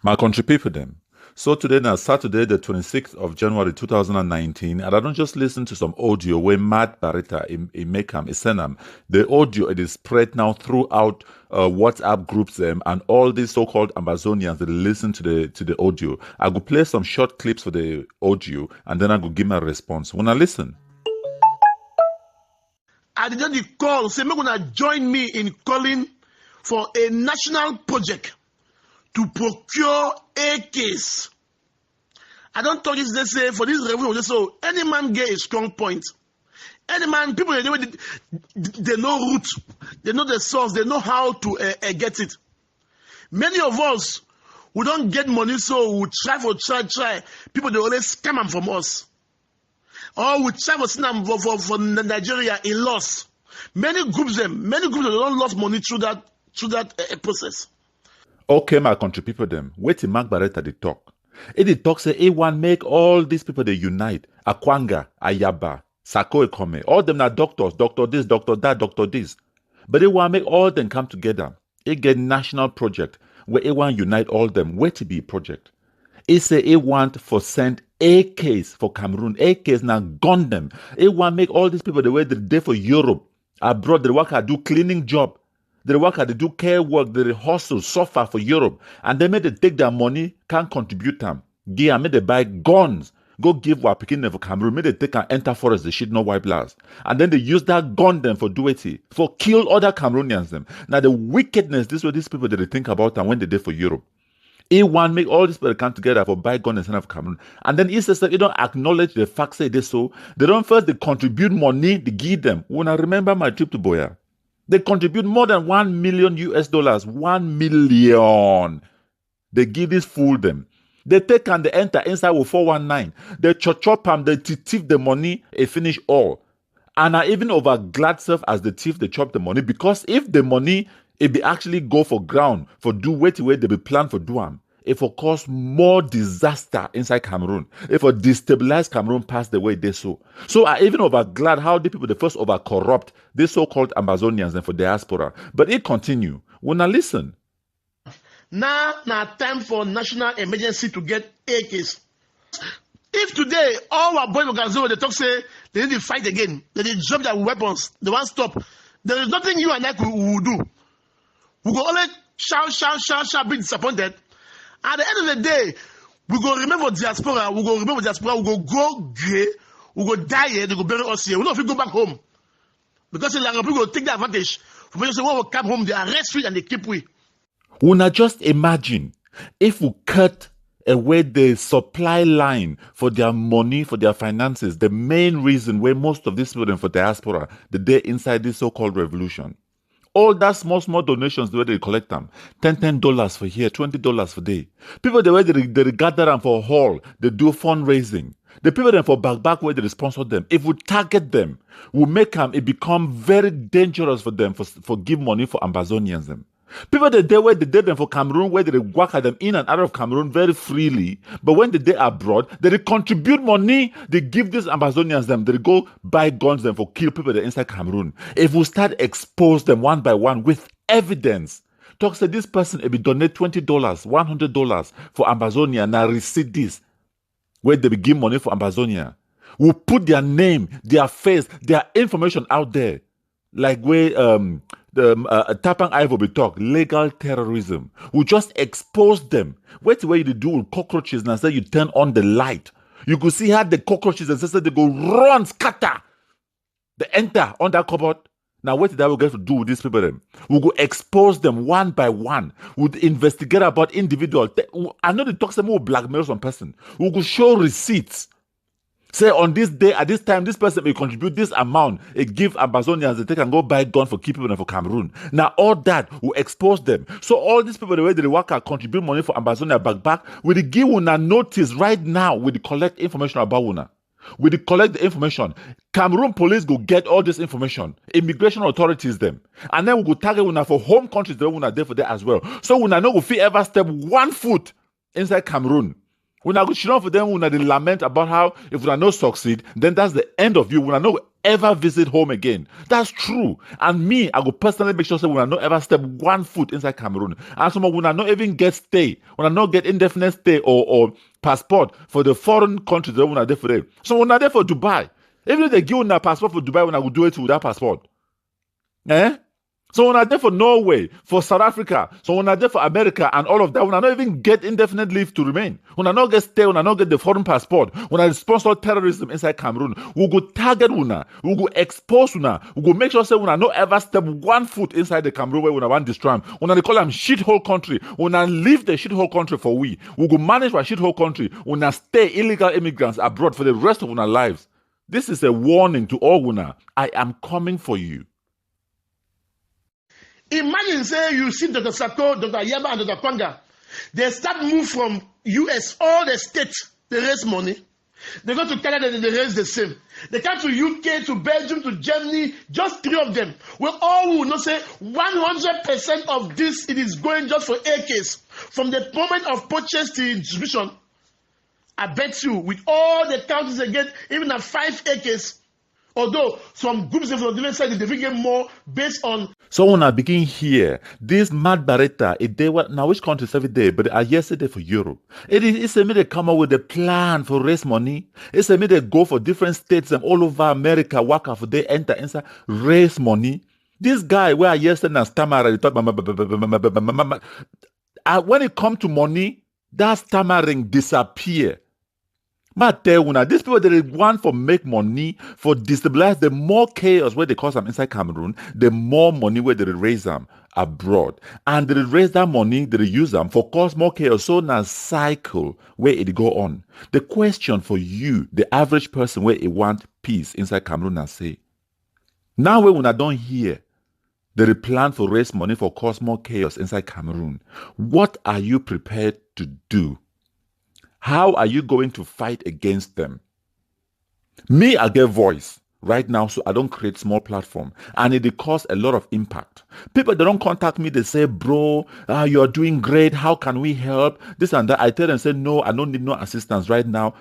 My country people them. So today now Saturday the 26th of January 2019 and I don't just listen to some audio where Mad Bareta in Mekam is send them. The audio it is spread now throughout WhatsApp groups and all these so-called Ambazonians that listen to the audio. I go play some short clips for the audio and then I go give my response. When I listen. I didn't call, say, "Make gonna join me in calling for a national project to procure AKs." I don't talk this, they say, for this revolution, so any man get a strong point. Any man, people, they know root, they know the source, they know how to get it. Many of us, we don't get money, so we try. People, they always scam them from us. Or we try for send them for Nigeria in loss. Many groups, they don't lost money through that process. Okay, my country people them. Wait till Mark Bareta they talk. If they talk say A1 make all these people they unite. Akwanga, Ayaba, Sako Ekome. All them are doctors, doctor this, doctor that, doctor this. But they want make all them come together. It get national project where A1 unite all them. Where to be project. It say A1 for send AKs for Cameroon. AKs now gun them. A1 make all these people the way they for Europe. Abroad they work do cleaning job. They work they do care work, they hustle, suffer for Europe. And they made they take their money, can't contribute them. Gear, made they buy guns. Go give what picking for Cameroon. Made they take and enter forest, the shit no white blast. And then they use that gun them for duty, for kill other Cameroonians them. Now the wickedness, this is what these people that they think about and when they did for Europe. A1 make all these people come together for buy gun and send of Cameroon. And then it's you don't acknowledge the fact say this so. They don't first they contribute money, they give them. When I remember my trip to Boya, they contribute more than $1 million US. 1 million. They give this fool them. They take and they enter inside with 419. They chop them, they thief the money, and finish all. And I even over glad self as the thief, they chop the money. Because if the money, it be actually go for ground, for do wait they be plan for do them. It will cause more disaster inside Cameroon. It will destabilize Cameroon past the way they so. So I even over glad how the people the first over corrupt these so-called Ambazonians and for diaspora. But it continue. When I listen. Now time for national emergency to get AKs. If today all our boys organizations they talk say they need to fight again, they need to drop their weapons, they won't stop. There is nothing you and I will do. We go only shout, be disappointed. At the end of the day, we go remember diaspora, we go go gray, we go die here, they go bury us here. We don't have to go back home. Because the people will take the advantage. For people say, when we come home, they arrest we and they keep we. Now just imagine if we cut away the supply line for their money, for their finances, the main reason where most of these people for diaspora, the day inside this so-called revolution. All that small donations, the way they collect them, $10 for here, $20 for day. People, the way they gather them for a hall, they do fundraising. The people then for back where they sponsor them. If we target them, we make them, it become very dangerous for them for give money for Ambazonians them. People the day where they did them for Cameroon, where they work at them in and out of Cameroon very freely. But when they day abroad, they contribute money, they give these Ambazonians them, they go buy guns them for kill people that inside Cameroon. If we start expose them one by one with evidence, talk say this person if be donate $20, $100 for Ambazonia, now receipt this, where they be give money for Ambazonia. We put their name, their face, their information out there. Like where Tapang Ivo be talk, legal terrorism. We just expose them. Wait the way you do with cockroaches and say you turn on the light. You could see how the cockroaches and say they go run, scatter. They enter on that cupboard. Now what that we get to do with these people then? We go expose them one by one. We'll investigate about individual. I know the talk some will blackmail some person. We go show receipts. Say on this day, at this time, this person may contribute this amount. It give Ambazonians, they take and go buy gun for keep people for Cameroon. Now all that will expose them. So all these people, the way they work out, contribute money for Ambazonia back, we give una notice right now, we collect information about una. We collect the information. Cameroon police go get all this information. Immigration authorities them. And then we go target una for home countries that una there for that as well. So una no go fit ever step one foot inside Cameroon. Una go shit for them, una they lament about how if una no succeed, then that's the end of you. Una no ever visit home again. That's true. And me, I go personally make sure say una no ever step one foot inside Cameroon. And some of una not even get stay, una not get indefinite stay or passport for the foreign countries that una there for them. So una there for Dubai. Even if they give una passport for Dubai, una go do it with that passport. Eh? So when I there for Norway, for South Africa, so when I there for America and all of that, when I not even get indefinite leave to remain, when I not get stay, when I not get the foreign passport, when I sponsor terrorism inside Cameroon, we go target una, we go expose una, we go make sure say when I not ever step one foot inside the Cameroon where when I want destroy them, when I call them shithole country, when I leave the shithole country for we go manage our shithole country, when I stay illegal immigrants abroad for the rest of our lives. This is a warning to all una. I am coming for you. Imagine say you see Dr. Sako, Dr. Yaba, and Dr. Kwanga. They start move from US, all the states, they raise money. They go to Canada, they raise the same. They come to UK, to Belgium, to Germany, just 3 of them. We all will not say 100% of this, it is going just for AKs. From the moment of purchase to distribution, I bet you, with all the counties they get, even at 5 AKs, although some groups of different sides they get more based on. So when I begin here, this mad Bareta, they were now which countries every day, but yesterday for Europe. It's a me they come up with a plan for raise money. It's a me they go for different states and all over America, work for they enter inside raise money. This guy where yesterday and stammer talk when it come to money, that stammering disappear. But tell una, these people they want for make money, for destabilize, the more chaos where they cause them inside Cameroon, the more money where they raise them abroad. And they raise that money, they use them for cause more chaos. So now cycle where it go on. The question for you, the average person where it want peace inside Cameroon and say, now when una don't hear, they plan for raise money for cause more chaos inside Cameroon. What are you prepared to do? How are you going to fight against them? Me, I get voice right now, so I don't create small platform. And it cause a lot of impact. People, they don't contact me. They say, bro, you're doing great. How can we help? This and that. I tell them, say, no, I don't need no assistance right now.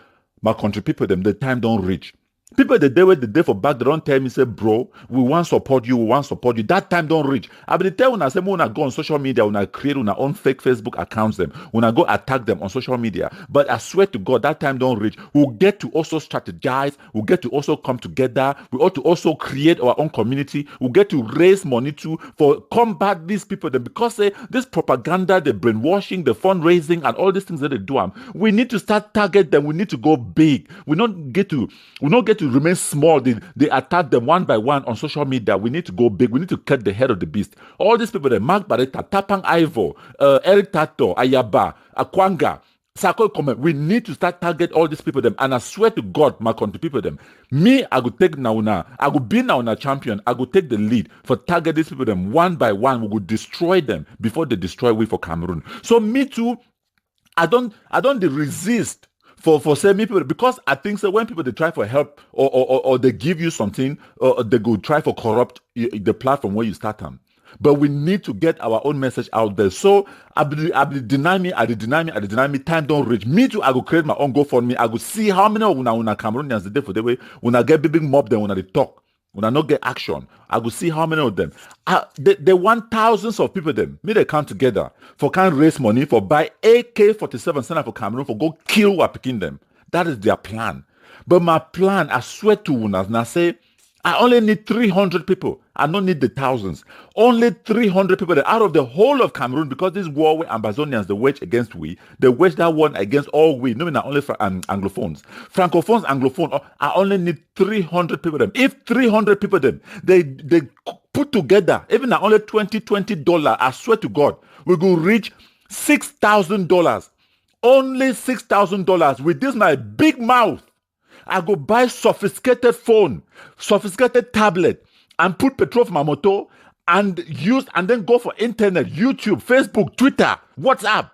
My country people, them, the time don't reach. People the day for back, they don't tell me, say, bro, we want support you, we want support you. That time don't reach. I be tell when I say, when I go on social media, when I create on our own fake Facebook accounts them, when I go attack them on social media. But I swear to God, that time don't reach. We'll get to also strategize. We'll get to also come together. We ought to also create our own community. We'll get to raise money too for combat these people. Then because this propaganda, the brainwashing, the fundraising, and all these things that they do, we need to start target them. We need to go big. We not get to remain small. They attack them one by one on social media. We need to go big. We need to cut the head of the beast. All these people, Mark Bareta, Tapang Ivo, Eric Tato, Ayaba, Akwanga, Sako Comment. We need to start target all these people. Them, and I swear to God, my country people, them. Me, I go take now. I go be now a champion. I go take the lead for target these people. Them one by one. We will destroy them before they destroy we for Cameroon. So me too. I don't resist. For say me people, because I think so when people they try for help or they give you something or they go try for corrupt the platform where you start them. But we need to get our own message out there. So I be deny me. Time don't reach. Me too. I go create my own GoFundMe. I go see how many of una Cameroonians the day for the way when I get big mob them when they talk. When I not get action, I will see how many of them. They want thousands of people them. Me they come together for can raise money for buy AK-47 center for Cameroon for go kill or picking them. That is their plan. But my plan, I swear to you, and I say, I only need 300 people. I don't need the thousands. Only 300 people out of the whole of Cameroon, because this war with Ambazonians, they wage against we. They wage that one against all we. No, not only for Anglophones. Francophones, Anglophones, I only need 300 people them. If 300 people them, they put together, even at only $20, I swear to God, we will reach $6,000. Only $6,000 with this my big mouth. I go buy sophisticated phone, sophisticated tablet, and put petrol for my motor and then go for internet, YouTube, Facebook, Twitter, WhatsApp,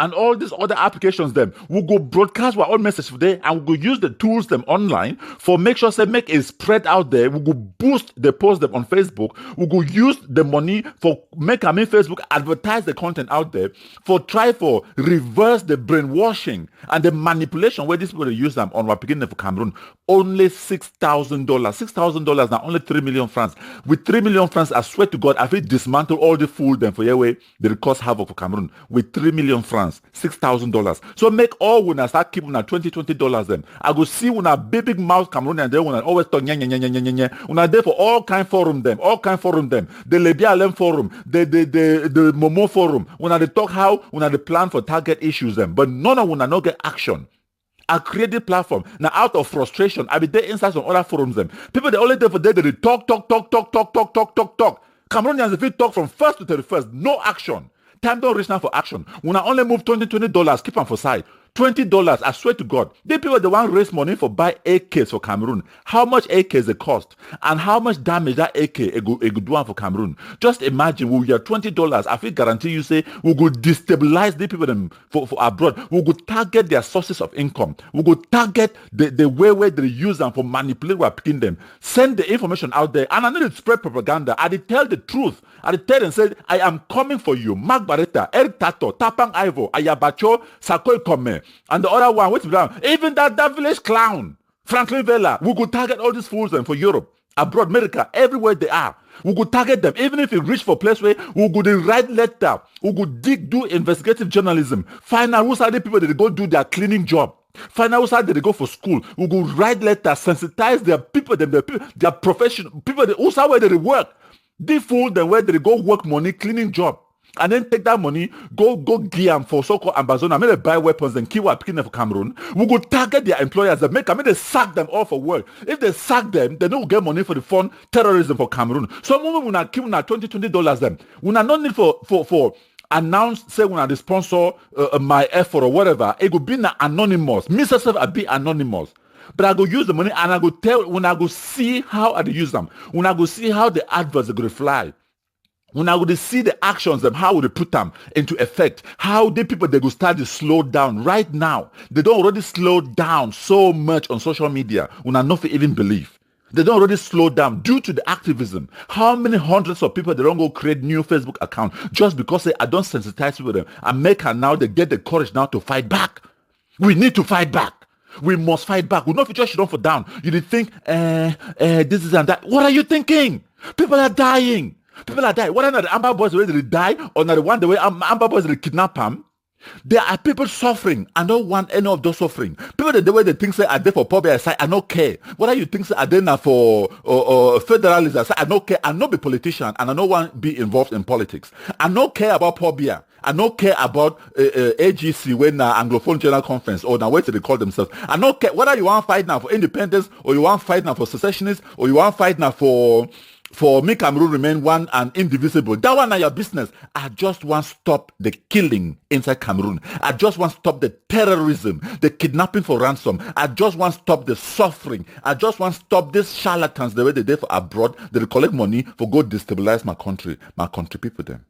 and all these other applications them. We go broadcast our own message today, and we go use the tools them online for make sure say make it spread out there. We go boost the post them on Facebook. We go use the money for make Facebook advertise the content out there for try for reverse the brainwashing and the manipulation where these people use them on our beginning for Cameroon. Only $6,000. $6,000 now, only 3 million francs. With 3 million francs, I swear to God, I will dismantle all the fool them for your way they cause havoc for Cameroon. With 3 million francs, $6,000. So make all when I start keeping $20 them. I go see when a big mouth Cameroonian and they when I always talk when I there for all kind forum them, the Lebialem forum, the Momo forum. When I talk how when I plan for target issues them, but none of when I not get action. I created platform. Now out of frustration, I be there inside some other forums them. People they only there for there they talk. Cameroonians if you talk from 1st to 31st, no action. Time don't reach now for action. When I only move $20, keep them for side. $20, I swear to God. The people they want raise money for buy AKs for Cameroon. How much AKs they cost? And how much damage that AK it go do for Cameroon? Just imagine we get $20. I feel guarantee you say we go destabilize the people them for abroad. We go target their sources of income. We go target the way where they use them for manipulate or picking them. Send the information out there. And I need to spread propaganda. I did tell the truth. I did tell and said, I am coming for you. Mark Bareta, Eric Tato, Tapang Ivo, Ayabacho, Sakoy Kome. And the other one, what's down? Even that village clown, Franklin Vela, we could target all these fools them for Europe, abroad, America, everywhere they are. We could target them, even if you reach for a place where we could write letter, we could do investigative journalism, find out who's are the people that go do their cleaning job. Find out how they go for school. We go write letters, sensitize their people, their profession, people who's where they work. They fool them where they go work money, cleaning job. And then take that money, go gear them for so-called Ambazonia, maybe buy weapons and kill what picking them for Cameroon. We go target their employers that they sack them all for work. If they sack them, they don't get money for the fund terrorism for Cameroon. So moment we not keep $20 them. We not need for announce say when I the sponsor my effort or whatever. It could be anonymous. Me myself I be anonymous. But I go use the money and I go tell when I go see how I use them. When I go see how the adverts are going to fly. When I would see the actions and how would they put them into effect, how the people they go start to slow down right now. They don't already slow down so much on social media when I not even believe. They don't already slow down due to the activism. How many hundreds of people they don't go create new Facebook account just because I don't sensitize with them and make her now they get the courage now to fight back. We need to fight back. We must fight back. We not just don't for down. You didn't think this is and that. What are you thinking? People are dying. People are dying. Whether or not the Amber boys already die or not the one the way Amber boys will kidnap them, there are people suffering. I don't want any of those suffering. People the way they think say are there for poor side, I don't care. Whether you think say are there now for federalism, I don't care. I don't be politician and I don't want to be involved in politics. I don't care about poor beer. I don't care about AGC when Anglophone General Conference or now what they call themselves. I don't care whether you want to fight now for independence or you want to fight now for secessionists or you want to fight now for me Cameroon remain one and indivisible. That one are your business. I just want to stop the killing inside Cameroon. I just want to stop the terrorism, the kidnapping for ransom. I just want to stop the suffering. I just want to stop these charlatans the way they did for abroad. They collect money for go destabilize my country people them.